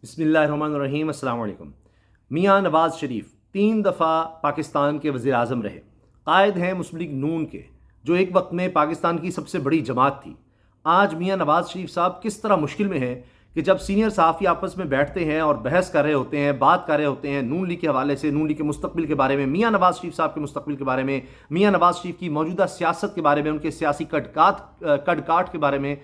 بسم اللہ الرحمن الرحیم۔ السلام علیکم۔ میاں نواز شریف 3 دفعہ پاکستان کے وزیر اعظم رہے، قائد ہیں مسلم لیگ نون کے، جو ایک وقت میں پاکستان کی سب سے بڑی جماعت تھی۔ آج میاں نواز شریف صاحب کس طرح مشکل میں ہیں کہ جب سینئر صحافی آپس میں بیٹھتے ہیں اور بحث کر رہے ہوتے ہیں، بات کر رہے ہوتے ہیں نون لیگ کے حوالے سے، نون لیگ کے مستقبل کے بارے میں، میاں نواز شریف صاحب کے مستقبل کے بارے میں، میاں نواز شریف کی موجودہ سیاست کے بارے میں، ان کے سیاسی کٹ کاٹ کے بارے میں،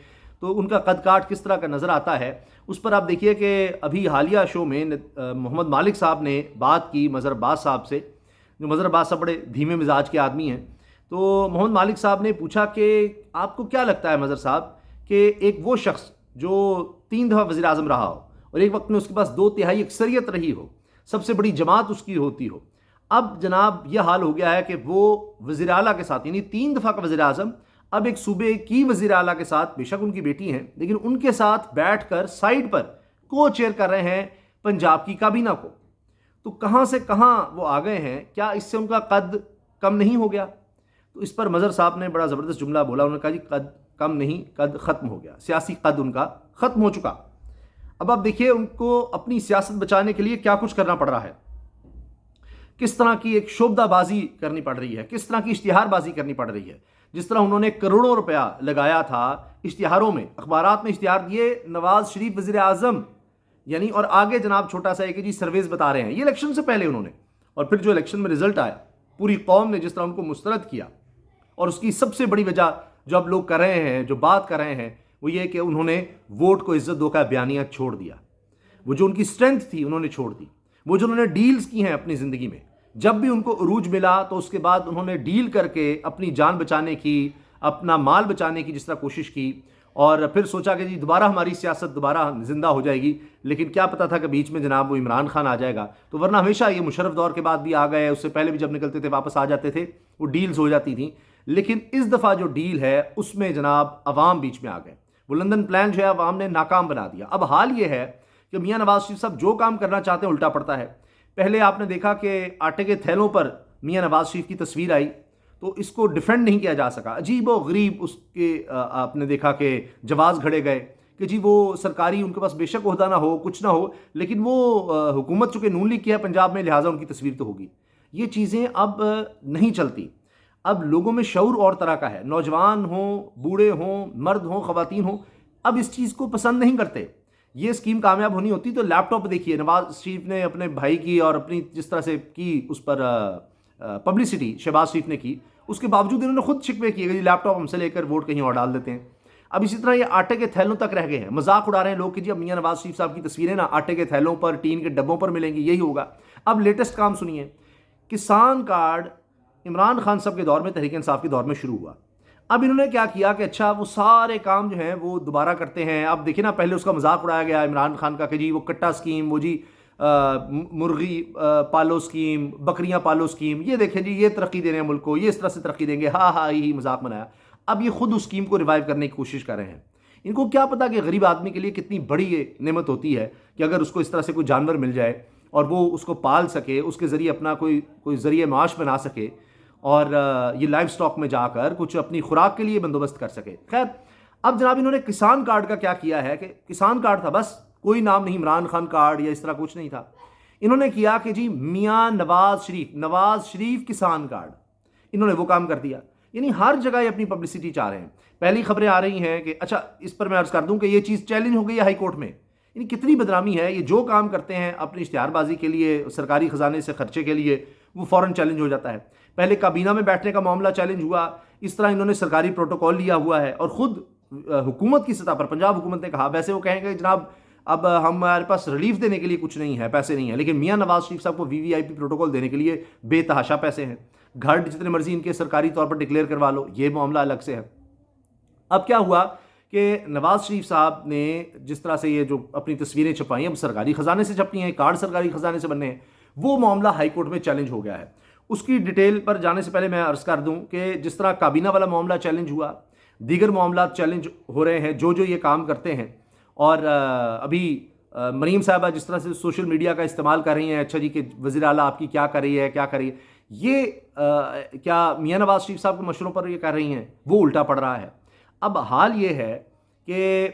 تو ان کا قد کاٹ کس طرح کا نظر آتا ہے، اس پر آپ دیکھیے کہ ابھی حالیہ شو میں محمد مالک صاحب نے بات کی مظہر عباس صاحب سے، جو مظہر عباس صاحب بڑے دھیمے مزاج کے آدمی ہیں۔ تو محمد مالک صاحب نے پوچھا کہ آپ کو کیا لگتا ہے مظہر صاحب کہ ایک وہ شخص جو 3 دفعہ وزیر اعظم رہا ہو اور ایک وقت میں اس کے پاس 2/3 اکثریت رہی ہو، سب سے بڑی جماعت اس کی ہوتی ہو، اب جناب یہ حال ہو گیا ہے کہ وہ وزیر اعلیٰ کے ساتھ، یعنی 3 دفعہ کا وزیر اعظم، اب ایک صوبے کی وزیر اعلیٰ کے ساتھ، بے شک ان کی بیٹی ہیں لیکن ان کے ساتھ بیٹھ کر سائیڈ پر کو چیئر کر رہے ہیں پنجاب کی کابینہ کو۔ تو کہاں سے کہاں وہ آ گئے ہیں؟ کیا اس سے ان کا قد کم نہیں ہو گیا؟ تو اس پر مظہر صاحب نے بڑا زبردست جملہ بولا، انہوں نے کہا جی قد کم نہیں، قد ختم ہو گیا، سیاسی قد ان کا ختم ہو چکا۔ اب آپ دیکھیے ان کو اپنی سیاست بچانے کے لیے کیا کچھ کرنا پڑ رہا ہے، کس طرح کی ایک شعبدہ بازی کرنی پڑ رہی ہے، کس طرح کی اشتہار بازی کرنی پڑ رہی ہے۔ جس طرح انہوں نے کروڑوں روپیہ لگایا تھا اشتہاروں میں، اخبارات میں اشتہار دیے نواز شریف وزیر اعظم، یعنی اور آگے جناب چھوٹا سا ہے کہ جی سرویز بتا رہے ہیں، یہ الیکشن سے پہلے انہوں نے، اور پھر جو الیکشن میں رزلٹ آیا، پوری قوم نے جس طرح ان کو مسترد کیا، اور اس کی سب سے بڑی وجہ جو اب لوگ کر رہے ہیں، جو بات کر رہے ہیں، وہ یہ کہ انہوں نے ووٹ کو عزت دو کا بیانیہ چھوڑ دیا، وہ جو ان کی اسٹرینتھ تھی انہوں نے چھوڑ دی، وہ جو انہوں نے ڈیلز کی ہیں اپنی زندگی میں، جب بھی ان کو عروج ملا تو اس کے بعد انہوں نے ڈیل کر کے اپنی جان بچانے کی، اپنا مال بچانے کی جس طرح کوشش کی، اور پھر سوچا کہ جی دوبارہ ہماری سیاست دوبارہ زندہ ہو جائے گی، لیکن کیا پتا تھا کہ بیچ میں جناب وہ عمران خان آ جائے گا، تو ورنہ ہمیشہ یہ مشرف دور کے بعد بھی آ گئے، اس سے پہلے بھی جب نکلتے تھے واپس آ جاتے تھے، وہ ڈیلز ہو جاتی تھیں۔ لیکن اس دفعہ جو ڈیل ہے اس میں جناب عوام بیچ میں آ گئے، وہ لندن پلان جو ہے عوام نے ناکام بنا دیا۔ اب حال یہ ہے کہ میاں نواز شریف صاحب جو کام کرنا چاہتے ہیں الٹا پڑتا ہے۔ پہلے آپ نے دیکھا کہ آٹے کے تھیلوں پر میاں نواز شریف کی تصویر آئی تو اس کو ڈیفینڈ نہیں کیا جا سکا، عجیب و غریب اس کے آپ نے دیکھا کہ جواز گھڑے گئے کہ جی وہ سرکاری ان کے پاس بے شک عہدہ نہ ہو، کچھ نہ ہو، لیکن وہ حکومت چونکہ نون لیگ کی ہے پنجاب میں، لہٰذا ان کی تصویر تو ہوگی۔ یہ چیزیں اب نہیں چلتی، اب لوگوں میں شعور اور طرح کا ہے، نوجوان ہوں، بوڑھے ہوں، مرد ہوں، خواتین ہوں، اب اس چیز کو پسند نہیں کرتے۔ یہ اسکیم کامیاب ہونی ہوتی تو لیپ ٹاپ دیکھیے نواز شریف نے اپنے بھائی کی اور اپنی جس طرح سے کی اس پر پبلسٹی شہباز شریف نے کی، اس کے باوجود انہوں نے خود شکوے کیے کہ لیپ ٹاپ ہم سے لے کر ووٹ کہیں اور ڈال دیتے ہیں۔ اب اسی طرح یہ آٹے کے تھیلوں تک رہ گئے ہیں، مذاق اڑا رہے ہیں لوگ کہ جی اب میاں نواز شریف صاحب کی تصویریں نا آٹے کے تھیلوں پر، ٹین کے ڈبوں پر ملیں گی، یہی ہوگا۔ اب لیٹسٹ کام سنیے، کسان کارڈ عمران خان صاحب کے دور میں، تحریک انصاف کے دور میں شروع ہوا۔ اب انہوں نے کیا کیا کہ اچھا وہ سارے کام جو ہیں وہ دوبارہ کرتے ہیں۔ اب دیکھیں نا، پہلے اس کا مذاق اڑایا گیا عمران خان کا کہ جی وہ کٹا اسکیم، وہ جی مرغی پالو اسکیم، بکریاں پالو اسکیم، یہ دیکھیں جی یہ ترقی دے رہے ہیں ملک کو، یہ اس طرح سے ترقی دیں گے، ہاں ہاں ہی مذاق بنایا۔ اب یہ خود اس اسکیم کو ریوائیو کرنے کی کوشش کر رہے ہیں۔ ان کو کیا پتا کہ غریب آدمی کے لیے کتنی بڑی یہ نعمت ہوتی ہے کہ اگر اس کو اس طرح سے کوئی جانور مل جائے اور وہ اس کو پال سکے، اس کے ذریعے اپنا کوئی ذریعہ معاش بنا سکے، اور یہ لائف سٹاک میں جا کر کچھ اپنی خوراک کے لیے بندوبست کر سکے۔ خیر، اب جناب انہوں نے کسان کارڈ کا کیا کیا ہے کہ کسان کارڈ تھا، بس کوئی نام نہیں، عمران خان کارڈ یا اس طرح کچھ نہیں تھا۔ انہوں نے کیا کہ جی میاں نواز شریف کسان کارڈ، انہوں نے وہ کام کر دیا۔ یعنی ہر جگہ یہ اپنی پبلسٹی چاہ رہے ہیں۔ پہلی خبریں آ رہی ہیں کہ اچھا اس پر میں عرض کر دوں کہ یہ چیز چیلنج ہو گئی ہے ہائی کورٹ میں۔ یعنی کتنی بدنامی ہے، یہ جو کام کرتے ہیں اپنی اشتہار بازی کے لیے، سرکاری خزانے سے خرچے کے لیے، وہ فوراً چیلنج ہو جاتا ہے۔ پہلے کابینہ میں بیٹھنے کا معاملہ چیلنج ہوا، اس طرح انہوں نے سرکاری پروٹوکول لیا ہوا ہے، اور خود حکومت کی سطح پر پنجاب حکومت نے کہا، ویسے وہ کہیں گے جناب اب ہمارے پاس ریلیف دینے کے لیے کچھ نہیں ہے، پیسے نہیں ہیں، لیکن میاں نواز شریف صاحب کو VVIP پروٹوکول دینے کے لیے بے تحاشا پیسے ہیں، گھر جتنے مرضی ان کے سرکاری طور پر ڈکلیئر کروا لو، یہ معاملہ الگ سے ہے۔ اب کیا ہوا کہ نواز شریف صاحب نے جس طرح سے یہ جو اپنی تصویریں چھپائیں، اب سرکاری خزانے سے چھپی ہیں، کارڈ سرکاری خزانے سے بننے ہیں، وہ معاملہ ہائی کورٹ میں چیلنج ہو گیا ہے۔ اس کی ڈیٹیل پر جانے سے پہلے میں عرض کر دوں کہ جس طرح کابینہ والا معاملہ چیلنج ہوا، دیگر معاملات چیلنج ہو رہے ہیں جو یہ کام کرتے ہیں، اور ابھی مریم صاحبہ جس طرح سے سوشل میڈیا کا استعمال کر رہی ہیں، اچھا جی کہ وزیر اعلیٰ آپ کی کیا کر رہی ہے، کیا کر رہی ہے، یہ کیا میاں نواز شریف صاحب کے مشوروں پر یہ کر رہی ہیں، وہ الٹا پڑ رہا ہے۔ اب حال یہ ہے کہ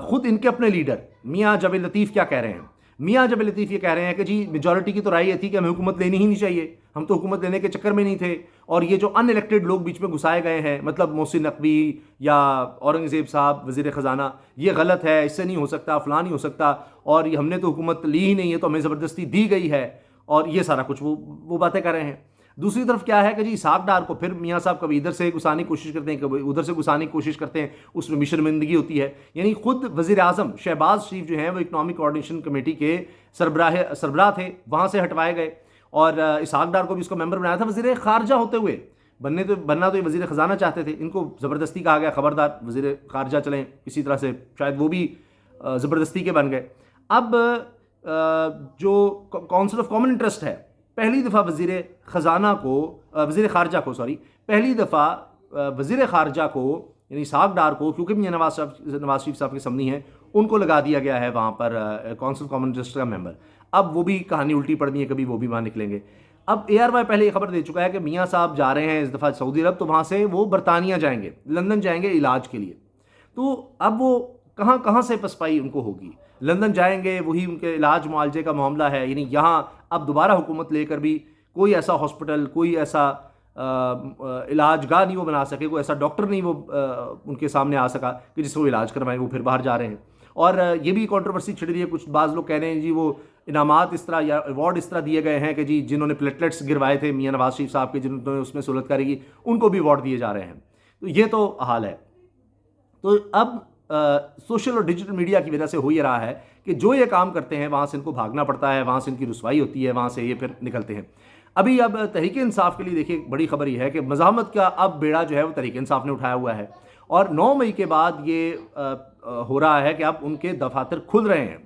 خود ان کے اپنے لیڈر میاں جاوید لطیف کیا کہہ رہے ہیں. میاں جاوید لطیف یہ کہہ رہے ہیں کہ جی میجورٹی کی تو رائے یہ تھی کہ ہمیں حکومت لینی ہی نہیں چاہیے, ہم تو حکومت لینے کے چکر میں نہیں تھے, اور یہ جو ان الیکٹڈ لوگ بیچ میں گھسائے گئے ہیں, مطلب محسن نقوی یا اورنگزیب صاحب وزیر خزانہ, یہ غلط ہے, اس سے نہیں ہو سکتا, فلاں نہیں ہو سکتا, اور یہ ہم نے تو حکومت لی ہی نہیں ہے, تو ہمیں زبردستی دی گئی ہے, اور یہ سارا کچھ وہ باتیں کر رہے ہیں. دوسری طرف کیا ہے کہ جی اسحاق ڈار کو پھر میاں صاحب کبھی ادھر سے گھسانے کی کوشش کرتے ہیں, کبھی ادھر سے گھسانے کی کوشش کرتے ہیں, اس میں شرمندگی ہوتی ہے. یعنی خود وزیر اعظم شہباز شریف جو ہیں وہ اکنامک کوآرڈینیشن کمیٹی کے سربراہ تھے, وہاں سے ہٹوائے گئے, اور اسحاق ڈار کو بھی اس کو ممبر بنایا تھا وزیر خارجہ ہوتے ہوئے. بننا تو یہ وزیر خزانہ چاہتے تھے, ان کو زبردستی کہا گیا خبردار وزیر خارجہ چلیں, اسی طرح سے شاید وہ بھی زبردستی کے بن گئے. اب جو کونسل آف کامن انٹرسٹ ہے, پہلی دفعہ وزیر خارجہ کو یعنی اسحاق ڈار کو, کیونکہ میاں نواز شریف صاحب کے سمنی ہیں, ان کو لگا دیا گیا ہے وہاں پر کونسل آف کامن انٹرسٹ کا ممبر. اب وہ بھی کہانی الٹی پڑنی ہے, کبھی وہ بھی وہاں نکلیں گے. اب ARY پہلے یہ خبر دے چکا ہے کہ میاں صاحب جا رہے ہیں اس دفعہ سعودی عرب, تو وہاں سے وہ برطانیہ جائیں گے, لندن جائیں گے علاج کے لیے. تو اب وہ کہاں سے پسپائی ان کو ہوگی. لندن جائیں گے, وہی ان کے علاج معالجے کا معاملہ ہے, یعنی یہاں اب دوبارہ حکومت لے کر بھی کوئی ایسا ہاسپٹل, کوئی ایسا علاج گاہ نہیں وہ بنا سکے, کوئی ایسا ڈاکٹر نہیں وہ ان کے سامنے آ سکا کہ جس سے وہ علاج کروائیں. وہ پھر باہر جا رہے ہیں, اور یہ بھی کنٹروورسی چھڑ رہی ہے. کچھ بعض لوگ کہہ رہے ہیں جی وہ انعامات اس طرح یا ایوارڈ اس طرح دیے گئے ہیں کہ جی جنہوں نے پلیٹلیٹس گروائے تھے میاں نواز شریف صاحب کے, جنہوں نے اس میں سہولت کاری کی, ان کو بھی ایوارڈ دیے جا رہے ہیں. تو یہ تو حال ہے. تو اب سوشل اور ڈیجیٹل میڈیا کی وجہ سے ہو یہ رہا ہے کہ جو یہ کام کرتے ہیں وہاں سے ان کو بھاگنا پڑتا ہے, وہاں سے ان کی رسوائی ہوتی ہے, وہاں سے یہ پھر نکلتے ہیں. اب تحریک انصاف کے لیے دیکھیے بڑی خبر یہ ہے کہ مزاحمت کا اب بیڑا جو ہے وہ تحریک انصاف نے اٹھایا ہوا ہے, اور 9 مئی کے بعد یہ ہو رہا ہے کہ اب ان کے دفاتر کھل رہے ہیں.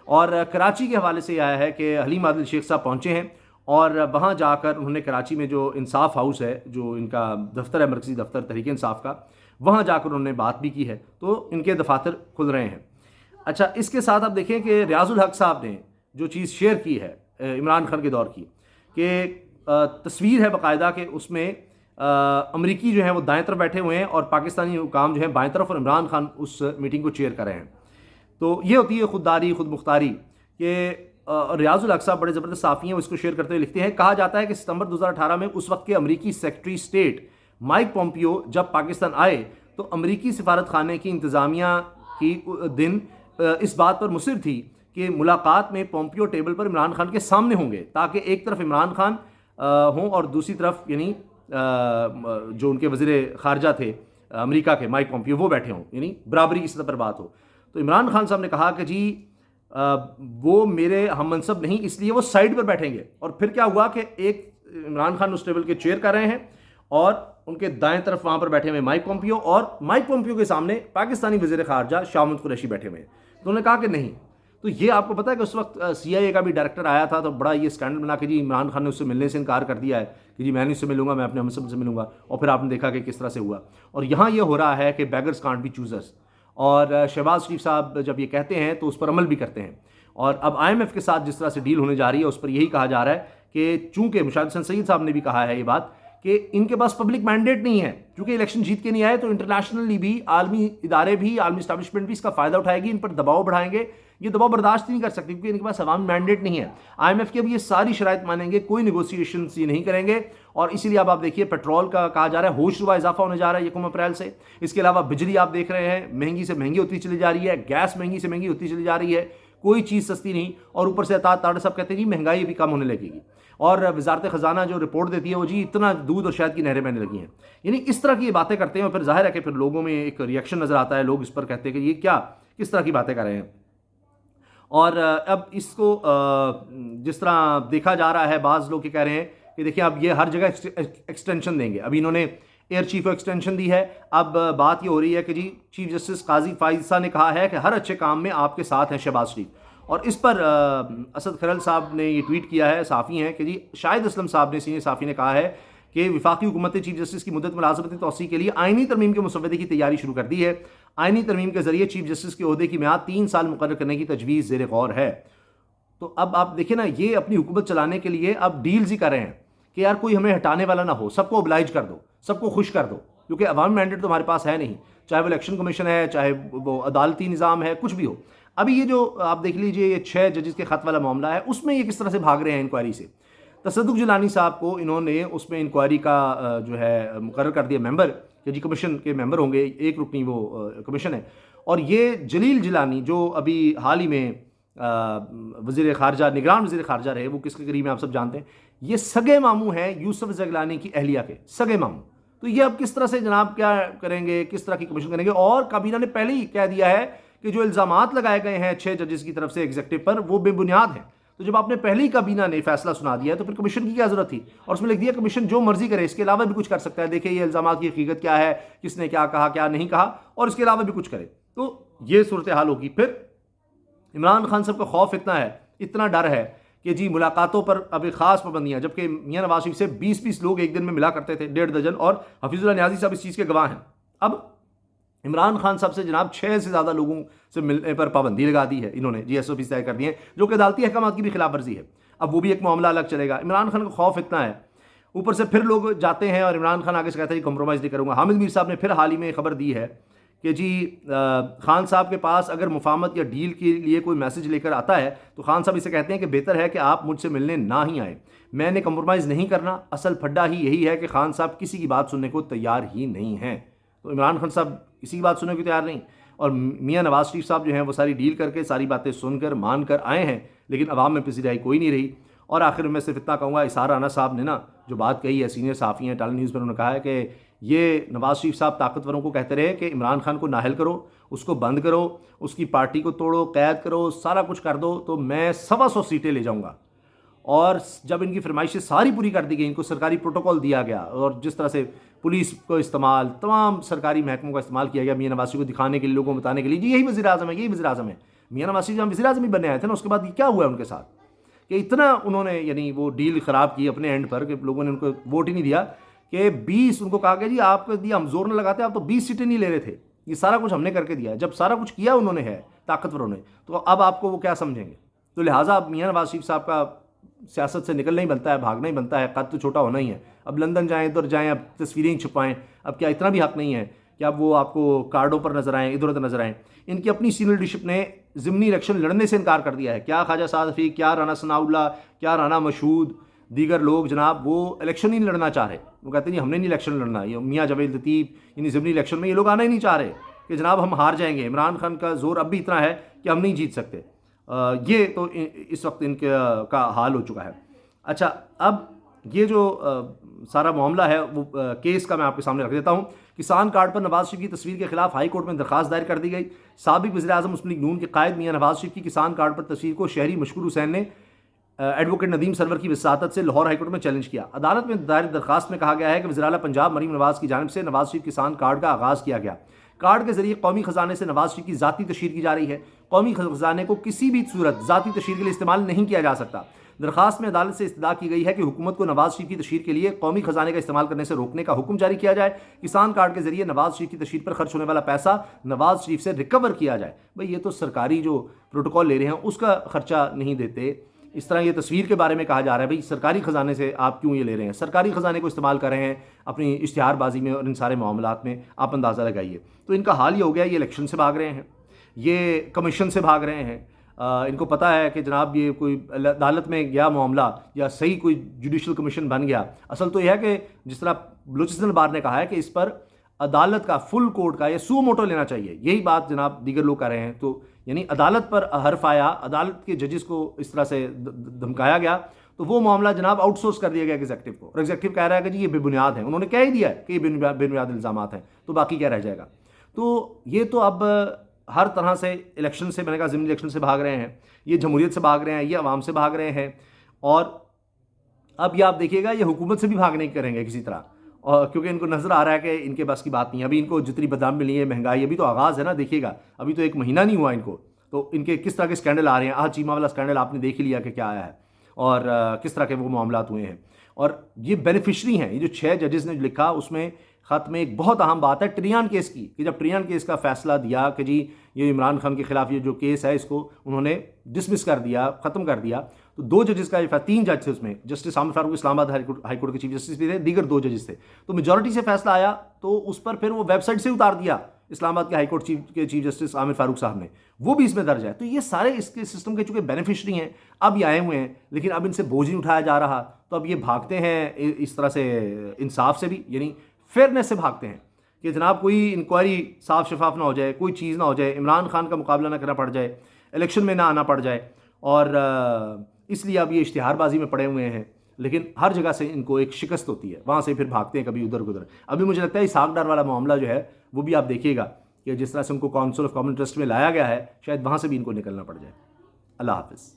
اور کراچی کے حوالے سے یہ آیا ہے کہ حلیم عادل شیخ صاحب پہنچے ہیں, اور وہاں جا کر انہوں نے کراچی میں جو انصاف ہاؤس ہے, جو ان کا دفتر ہے, مرکزی دفتر تحریک انصاف کا, وہاں جا کر انہوں نے بات بھی کی ہے. تو ان کے دفاتر کھل رہے ہیں. اچھا, اس کے ساتھ آپ دیکھیں کہ ریاض الحق صاحب نے جو چیز شیئر کی ہے عمران خان کے دور کی, کہ تصویر ہے باقاعدہ کہ اس میں امریکی جو ہیں وہ دائیں طرف بیٹھے ہوئے ہیں اور پاکستانی حکام جو ہیں بائیں طرف, اور عمران خان اس میٹنگ کو چیئر کر رہے ہیں. تو یہ ہوتی ہے خودداری, خود مختاری. کہ ریاض الحق صاحب بڑے زبردست صحافی ہیں, وہ اس کو شیئر کرتے ہوئے لکھتے ہیں, کہا جاتا ہے کہ ستمبر 2018 میں اس وقت کے امریکی سیکرٹری اسٹیٹ مائک پومپیو جب پاکستان آئے تو امریکی سفارت خانے کی انتظامیہ کی دن اس بات پر مصر تھی کہ ملاقات میں پومپیو ٹیبل پر عمران خان کے سامنے ہوں گے, تاکہ ایک طرف عمران خان ہوں اور دوسری طرف یعنی جو ان کے وزیر خارجہ تھے امریکہ کے مائک پومپیو وہ بیٹھے ہوں, یعنی برابری کی سطح پر بات ہو. تو عمران خان صاحب نے کہا کہ جی وہ میرے ہم منصب نہیں, اس لیے وہ سائڈ پر بیٹھیں گے. اور پھر کیا ہوا کہ ایک عمران خان اس ٹیبل کے چیئر کر رہے ہیں, اور ان کے دائیں طرف وہاں پر بیٹھے ہوئے مائک پومپیو, اور مائک پومپیو کے سامنے پاکستانی وزیر خارجہ شاہ محمود قریشی بیٹھے ہوئے ہیں. تو انہوں نے کہا کہ نہیں. تو یہ آپ کو پتہ ہے کہ اس وقت CIA کا بھی ڈائریکٹر آیا تھا, تو بڑا یہ اسکینڈل بنا کہ جی عمران خان نے اس سے ملنے سے انکار کر دیا ہے کہ جی میں نہیں اس سے ملوں گا, میں اپنے ہمسب سے ملوں گا. اور پھر آپ نے دیکھا کہ کس طرح سے ہوا. اور یہاں یہ ہو رہا ہے کہ بیگرز کانٹ بی چوزرز, اور شہباز شریف صاحب جب یہ کہتے ہیں تو اس پر عمل بھی کرتے ہیں. اور اب IMF کے ساتھ جس طرح سے ڈیل ہونے جا رہی ہے اس پر یہی کہا جا رہا ہے کہ چونکہ مشاہد حسین سید صاحب نے بھی کہا ہے یہ بات کہ ان کے پاس پبلک مینڈیٹ نہیں ہے, چونکہ الیکشن جیت کے نہیں آئے, تو انٹرنیشنلی بھی عالمی ادارے بھی, عالمی اسٹیبلشمنٹ بھی اس کا فائدہ اٹھائے گی, ان پر دباؤ بڑھائیں گے. یہ دباؤ برداشت نہیں کر سکتے کیونکہ ان کے پاس عوامی مینڈیٹ نہیں ہے. IMF کے بھی یہ ساری شرائط مانیں گے, کوئی نیگوسیشنز یہ نہیں کریں گے. اور اسی لیے اب آپ دیکھیے پیٹرول کا کہا جا رہا ہے ہوش روا اضافہ ہونے جا رہا ہے 1 اپریل سے. اس کے علاوہ بجلی آپ دیکھ رہے ہیں مہنگی سے مہنگی ہوتی چلی جا رہی ہے, گیس مہنگی سے مہنگی ہوتی چلی جا رہی ہے, کوئی چیز سستی نہیں. اور اوپر سے اطاعت تاڑ صاحب کہتے ہیں جی مہنگائی بھی کم ہونے لگے گی. اور وزارت خزانہ جو رپورٹ دیتی ہے وہ جی اتنا دودھ اور شہد کی نہریں بہنے لگی ہیں. یعنی اس طرح کی یہ باتیں کرتے ہیں, اور پھر ظاہر ہے کہ پھر لوگوں میں ایک ریئیکشن نظر آتا ہے, لوگ اس پر کہتے ہیں کہ یہ کیا کس طرح کی باتیں کر رہے ہیں. اور اب اس کو جس طرح دیکھا جا رہا ہے, بعض لوگ یہ کہہ رہے ہیں کہ دیکھیں اب یہ ہر جگہ ایکسٹینشن دیں گے. ابھی انہوں نے ایئر چیف کو ایکسٹینشن دی ہے. اب بات یہ ہو رہی ہے کہ جی چیف جسٹس قاضی فائزہ نے کہا ہے کہ ہر اچھے کام میں آپ کے ساتھ ہیں شہباز شریف. اور اس پر اسد کھرل صاحب نے یہ ٹویٹ کیا ہے, صحافی ہیں, کہ جی شاہد اسلم صاحب نے, سینئر صحافی نے کہا ہے کہ وفاقی حکومت نے چیف جسٹس کی مدت ملازمتی توسیع کے لیے آئینی ترمیم کے مسودے کی تیاری شروع کر دی ہے. آئینی ترمیم کے ذریعے چیف جسٹس کے عہدے کی میعاد 3 سال مقرر کرنے کی تجویز زیر غور ہے. تو اب آپ دیکھیں نا, یہ اپنی حکومت چلانے کے لیے اب ڈیلز ہی کر رہے ہیں کہ یار کوئی ہمیں ہٹانے والا نہ ہو, سب کو اوبلائج کر دو, سب کو خوش کر دو, کیونکہ عوامی مینڈیٹ تو ہمارے پاس ہے نہیں. چاہے وہ الیکشن کمیشن ہے، چاہے وہ عدالتی نظام ہے، کچھ بھی ہو۔ ابھی یہ جو آپ دیکھ لیجئے یہ 6 ججز کے خط والا معاملہ ہے، اس میں یہ کس طرح سے بھاگ رہے ہیں انکوائری سے۔ تصدق جیلانی صاحب کو انہوں نے اس میں انکوائری کا جو ہے مقرر کر دیا ممبر، کہ جی کمیشن کے ممبر ہوں گے، ایک رکنی وہ کمیشن ہے۔ اور یہ جلیل جیلانی جو ابھی حال ہی میں وزیر خارجہ، نگران وزیر خارجہ رہے، وہ کس کے قریب ہیں آپ سب جانتے ہیں، یہ سگے ماموں ہیں یوسف زغلانی کی اہلیہ کے، سگے ماموں۔ تو یہ اب کس طرح سے جناب کیا کریں گے، کس طرح کی کمیشن کریں گے؟ اور کابینہ نے پہلے ہی کہہ دیا ہے کہ جو الزامات لگائے گئے ہیں 6 ججز کی طرف سے ایگزیکٹو پر، وہ بے بنیاد ہیں۔ تو جب آپ نے پہلے ہی کابینہ نے فیصلہ سنا دیا ہے تو پھر کمیشن کی کیا ضرورت تھی؟ اور اس میں لکھ دیا کمیشن جو مرضی کرے، اس کے علاوہ بھی کچھ کر سکتا ہے، دیکھیں یہ الزامات کی حقیقت کیا ہے، کس نے کیا کہا، کیا نہیں کہا، اور اس کے علاوہ بھی کچھ کرے۔ تو یہ صورتحال ہوگی۔ پھر عمران خان صاحب کا خوف اتنا ہے، اتنا ڈر ہے کہ جی ملاقاتوں پر اب ایک خاص پابندیاں، جبکہ میاں نواز شریف سے 20 لوگ ایک دن میں ملا کرتے تھے، 1.5 درجن، اور حفیظ اللہ نیازی صاحب اس چیز کے گواہ ہیں۔ اب عمران خان صاحب سے جناب 6 سے زیادہ لوگوں سے ملنے پر پابندی لگا دی ہے انہوں نے، جی ایس او پی طے کر دی ہیں، جو کہ عدالتی احکامات کی بھی خلاف ورزی ہے۔ اب وہ بھی ایک معاملہ الگ چلے گا۔ عمران خان کا خوف اتنا ہے، اوپر سے پھر لوگ جاتے ہیں اور عمران خان آگے سے کہتا ہے کہ کمپرومائز نہیں کروں گا۔ حامد میر صاحب نے پھر حال ہی میں خبر دی ہے کہ جی خان صاحب کے پاس اگر مفاہمت یا ڈیل کے لیے کوئی میسج لے کر آتا ہے تو خان صاحب اسے کہتے ہیں کہ بہتر ہے کہ آپ مجھ سے ملنے نہ ہی آئیں، میں نے کمپرومائز نہیں کرنا۔ اصل پھڈا ہی یہی ہے کہ خان صاحب کسی کی بات سننے کو تیار ہی نہیں ہیں۔ تو عمران خان صاحب کسی کی بات سننے کو تیار نہیں، اور میاں نواز شریف صاحب جو ہیں وہ ساری ڈیل کر کے، ساری باتیں سن کر، مان کر آئے ہیں، لیکن عوام میں پذیرائی کوئی نہیں رہی۔ اور آخر میں صرف اتنا کہوں گا، اسحار رانا صاحب نے نا جو بات کہی ہے، سینئر صحافی ہیں ٹالی نیوز پر، انہوں نے کہا ہے کہ یہ نواز شریف صاحب طاقتوروں کو کہتے رہے کہ عمران خان کو نااہل کرو، اس کو بند کرو، اس کی پارٹی کو توڑو، قید کرو، سارا کچھ کر دو تو میں 125 سیٹیں لے جاؤں گا۔ اور جب ان کی فرمائشیں ساری پوری کر دی گئی، ان کو سرکاری پروٹوکول دیا گیا، اور جس طرح سے پولیس کو استعمال، تمام سرکاری محکموں کا استعمال کیا گیا میاں نواز شریف کو دکھانے کے لیے، لوگوں کو بتانے کے لیے جی یہی وزیر اعظم ہے، یہی وزیر اعظم ہے۔ میاں نواز شریف جب وزیر اعظم ہی بنے آئے تھے نا، اس کے بعد یہ کیا ہوا ہے ان کے ساتھ کہ اتنا انہوں نے یعنی وہ ڈیل خراب کی اپنے اینڈ پر کہ لوگوں نے ان کو ووٹ ہی نہیں دیا، کہ 20 ان کو کہا گیا جی آپ کو دیا، ہم زور نہ لگاتے، آپ تو 20 سیٹیں نہیں لے رہے تھے، یہ سارا کچھ ہم نے کر کے دیا۔ جب سارا کچھ کیا انہوں نے ہے طاقتوروں نے، تو اب آپ کو وہ کیا سمجھیں گے؟ تو لہٰذا اب میاں نواز شریف صاحب کا سیاست سے نکلنا ہی بنتا ہے، بھاگنا ہی بنتا ہے، قد تو چھوٹا ہونا ہی ہے۔ اب لندن جائیں، ادھر جائیں، اب تصویریں ہی چھپائیں، اب کیا اتنا بھی حق نہیں ہے کہ اب وہ آپ کو کارڈوں پر نظر آئیں، ادھر ادھر نظر آئیں؟ ان کی اپنی سینئر لیڈرشپ نے ضمنی الیکشن لڑنے سے انکار کر دیا ہے۔ کیا خواجہ سعد حفیظ، کیا رانا ثناء اللہ، کیا رانا مشہود، دیگر لوگ جناب وہ الیکشن نہیں لڑنا چاہ رہے۔ وہ کہتے ہیں جی ہم نے نہیں الیکشن لڑنا، یہ میاں جاوید لطیف یعنی ضمنی الیکشن میں یہ لوگ آنا ہی نہیں چاہ رہے کہ جناب ہم ہار جائیں گے، عمران خان کا زور اب بھی اتنا ہے کہ ہم نہیں جیت سکتے۔ یہ تو اس وقت ان کا حال ہو چکا ہے۔ اچھا، اب یہ جو سارا معاملہ ہے وہ کیس کا میں آپ کے سامنے رکھ دیتا ہوں۔ کسان کارڈ پر نواز شریف کی تصویر کے خلاف ہائی کورٹ میں درخواست دائر کر دی گئی۔ سابق وزیر اعظم مسلم لیگ نون کے قائد میاں نواز شریف کی کسان کارڈ پر تصویر کو شہری مشکور حسین نے ایڈوکیٹ ندیم سرور کی وساطت سے لاہور ہائی کورٹ میں چیلنج کیا۔ عدالت میں دائر درخواست میں کہا گیا ہے کہ وزیر اعلیٰ پنجاب مریم نواز کی جانب سے نواز شریف کسان کارڈ کا آغاز کیا گیا۔ کارڈ کے ذریعے قومی خزانے سے نواز شریف کی ذاتی تشہیر کی جا رہی ہے۔ قومی خزانے کو کسی بھی صورت ذاتی تشہیر کے لیے استعمال نہیں کیا جا سکتا۔ درخواست میں عدالت سے استدعا کی گئی ہے کہ حکومت کو نواز شریف کی تشہیر کے لیے قومی خزانے کا استعمال کرنے سے روکنے کا حکم جاری کیا جائے۔ کسان کارڈ کے ذریعے نواز شریف کی تشہیر پر خرچ ہونے والا پیسہ نواز شریف سے ریکور کیا جائے۔ بھئی یہ تو سرکاری جو پروٹوکول لے رہے ہیں اس کا خرچہ نہیں دیتے۔ اس طرح یہ تصویر کے بارے میں کہا جا رہا ہے بھئی سرکاری خزانے سے آپ کیوں یہ لے رہے ہیں؟ سرکاری خزانے کو استعمال کر رہے ہیں اپنی اشتہار بازی میں اور ان سارے معاملات میں، آپ اندازہ لگائیے۔ تو ان کا حال یہ ہو گیا، یہ الیکشن سے بھاگ رہے ہیں، یہ کمیشن سے بھاگ رہے ہیں۔ ان کو پتہ ہے کہ جناب یہ کوئی عدالت میں گیا معاملہ یا صحیح کوئی جوڈیشل کمیشن بن گیا، اصل تو یہ ہے کہ جس طرح بلوچستان بار نے کہا ہے کہ اس پر عدالت کا فل کورٹ کا یہ سو موٹو لینا چاہیے، یہی بات جناب دیگر لوگ کر رہے ہیں۔ تو یعنی عدالت پر حرف آیا، عدالت کے ججز کو اس طرح سے دھمکایا گیا، تو وہ معاملہ جناب آؤٹ سورس کر دیا گیا ایگزیکٹو کو، اور ایگزیکٹو کہہ رہا ہے کہ جی یہ بے بنیاد ہیں، انہوں نے کہہ ہی دیا ہے کہ یہ بے بنیاد الزامات ہیں، تو باقی کیا رہ جائے گا؟ تو یہ تو اب ہر طرح سے الیکشن سے، میں نے کہا ضمنی الیکشن سے بھاگ رہے ہیں، یہ جمہوریت سے بھاگ رہے ہیں، یہ عوام سے بھاگ رہے ہیں، اور اب یہ آپ دیکھیے گا یہ حکومت سے بھی بھاگ نہیں کریں گے کسی طرح، اور کیونکہ ان کو نظر آ رہا ہے کہ ان کے بس کی بات نہیں ہے۔ ابھی ان کو جتنی بدنامی ملی ہے، مہنگائی، ابھی تو آغاز ہے نا، دیکھیے گا ابھی تو 1 مہینہ نہیں ہوا ان کو، تو ان کے کس طرح کے اسکینڈل آ رہے ہیں۔ چیمہ والا اسکینڈل آپ نے دیکھ لیا کہ کیا آیا ہے، اور کس طرح کے وہ معاملات ہوئے ہیں، اور یہ بینیفیشری ہیں۔ یہ جو 6 ججز نے لکھا اس میں خط میں ایک بہت اہم بات ہے ٹریان کیس کی، کہ جب ٹریان کیس کا فیصلہ دیا کہ جی یہ عمران خان کے خلاف یہ جو کیس ہے اس کو انہوں نے ڈسمس کر دیا، ختم کر دیا، تو 2 ججز کا 3 جج تھے اس میں، جسٹس عامر فاروق اسلام آباد ہائی کورٹ کے چیف جسٹس بھی تھے، دیگر 2 ججز تھے، تو میجورٹی سے فیصلہ آیا تو اس پر پھر وہ ویب سائٹ سے اتار دیا اسلام آباد کے ہائی کورٹ کے چیف جسٹس عامر فاروق صاحب نے، وہ بھی اس میں درج ہے۔ تو یہ سارے اس کے سسٹم کے چونکہ بینیفیشری ہیں، اب یہ آئے ہوئے ہیں، لیکن اب ان سے بوجھ نہیں اٹھایا جا رہا، تو اب یہ بھاگتے ہیں اس طرح سے انصاف سے بھی، یعنی فیئرنیس سے بھاگتے ہیں کہ جناب کوئی انکوائری صاف شفاف نہ ہو جائے، کوئی چیز نہ ہو جائے، عمران خان کا مقابلہ نہ کرنا پڑ جائے، الیکشن میں نہ آنا پڑ جائے، اور اس لیے اب یہ اشتہار بازی میں پڑے ہوئے ہیں۔ لیکن ہر جگہ سے ان کو ایک شکست ہوتی ہے، وہاں سے پھر بھاگتے ہیں کبھی ادھر ادھر۔ ابھی مجھے لگتا ہے اسحاق ڈار والا معاملہ جو ہے وہ بھی آپ دیکھیے گا کہ جس طرح سے ان کو کونسل آف کامن انٹرسٹ میں لایا گیا ہے، شاید وہاں سے بھی ان کو نکلنا پڑ جائے۔ اللہ حافظ۔